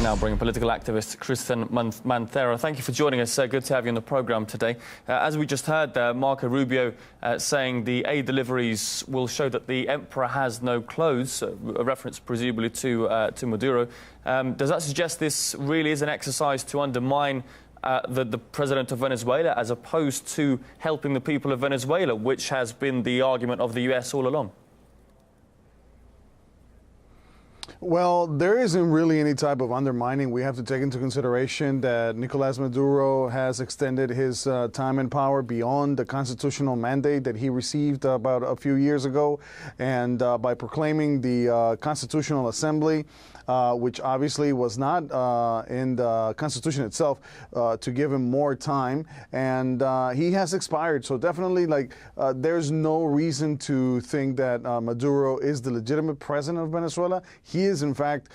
now bring political activist Christian Manthera. Thank you for joining us. Good to have you on the programme today. As we just heard, Marco Rubio saying the aid deliveries will show that the emperor has no clothes, a reference presumably to Maduro. Does that suggest this really is an exercise to undermine the president of Venezuela, as opposed to helping the people of Venezuela, which has been the argument of the US all along? Well, there isn't really any type of undermining. We have to take into consideration that Nicolás Maduro has extended his time in power beyond the constitutional mandate that he received about a few years ago. And by proclaiming the Constitutional Assembly, which obviously was not in the Constitution itself, to give him more time. And he has expired. So definitely, there's no reason to think that Maduro is the legitimate president of Venezuela. He is, in fact,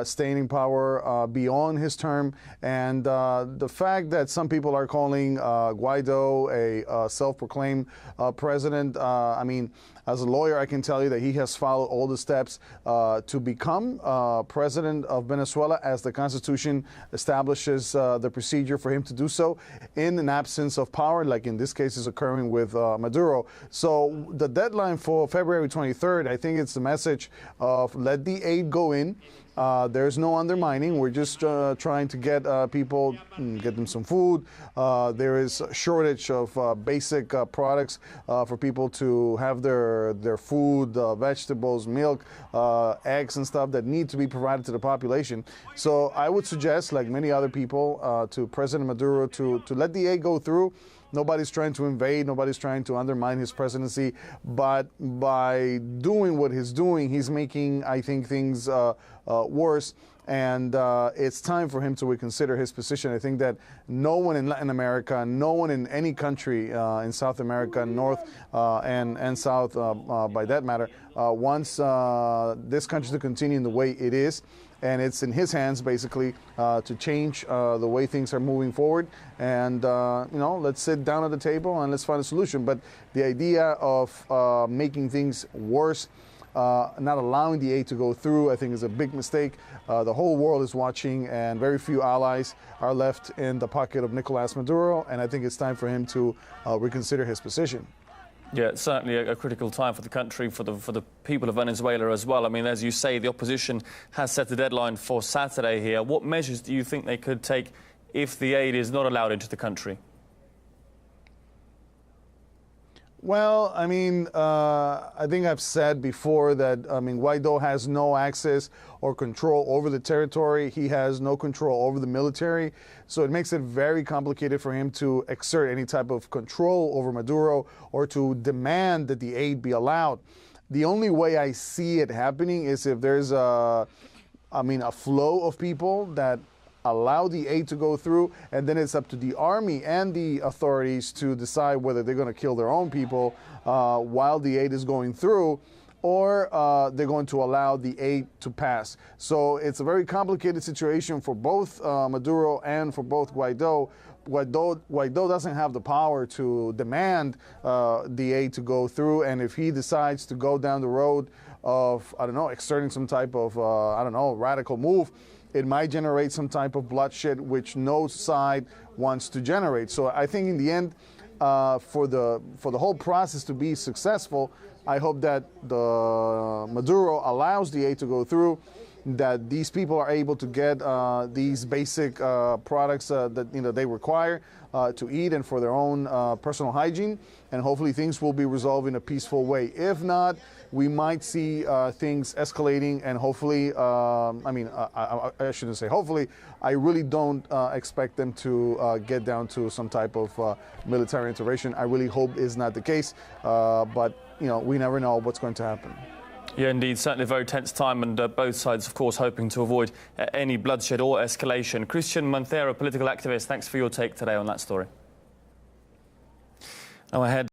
staying in power beyond his term. And the fact that some people are calling Guaido a self-proclaimed president, I mean, as a lawyer, I can tell you that he has followed all the steps to become president of Venezuela, as the Constitution establishes the procedure for him to do so in an absence of power, like in this case is occurring with Maduro. So the deadline for February 23rd, I think it's the message of let the aid go in. There's no undermining. We're just trying to get people, get them some food. There is a shortage of basic products for people to have their food, vegetables, milk, eggs and stuff that need to be provided to the population. So I would suggest, like many other people, to President Maduro to let the aid go through. Nobody's trying to invade. Nobody's trying to undermine his presidency. But by doing what he's doing, he's making, I think, things worse. And it's time for him to reconsider his position. I think that no one in Latin America, no one in any country in South America, North and South, by that matter, wants this country to continue in the way it is. And it's in his hands, basically, to change the way things are moving forward. And, let's sit down at the table and let's find a solution. But the idea of making things worse, not allowing the aid to go through, I think is a big mistake. The whole world is watching, and very few allies are left in the pocket of Nicolás Maduro. And I think it's time for him to reconsider his position. Yeah, it's certainly a critical time for the country, for the people of Venezuela as well. I mean, as you say, the opposition has set the deadline for Saturday here. What measures do you think they could take if the aid is not allowed into the country? Well, I mean, I think I've said before that, Guaido has no access or control over the territory. He has no control over the military. So it makes it very complicated for him to exert any type of control over Maduro or to demand that the aid be allowed. The only way I see it happening is if there's a flow of people that allow the aid to go through, and then it's up to the army and the authorities to decide whether they're going to kill their own people while the aid is going through, or they're going to allow the aid to pass. So it's a very complicated situation for both Maduro and for both Guaido. Guaido doesn't have the power to demand the aid to go through, and if he decides to go down the road of, exerting some type of, radical move, it might generate some type of bloodshed, which no side wants to generate. So I think in the end, for the whole process to be successful, I hope that the Maduro allows the aid to go through, that these people are able to get these basic products that they require to eat and for their own personal hygiene, and hopefully things will be resolved in a peaceful way. If not, we might see things escalating, and hopefully, I shouldn't say hopefully, I really don't expect them to get down to some type of military intervention. I really hope is not the case, but we never know what's going to happen. Yeah, indeed. Certainly a very tense time, and both sides, of course, hoping to avoid any bloodshed or escalation. Christian Manthera, political activist, thanks for your take today on that story. Now ahead.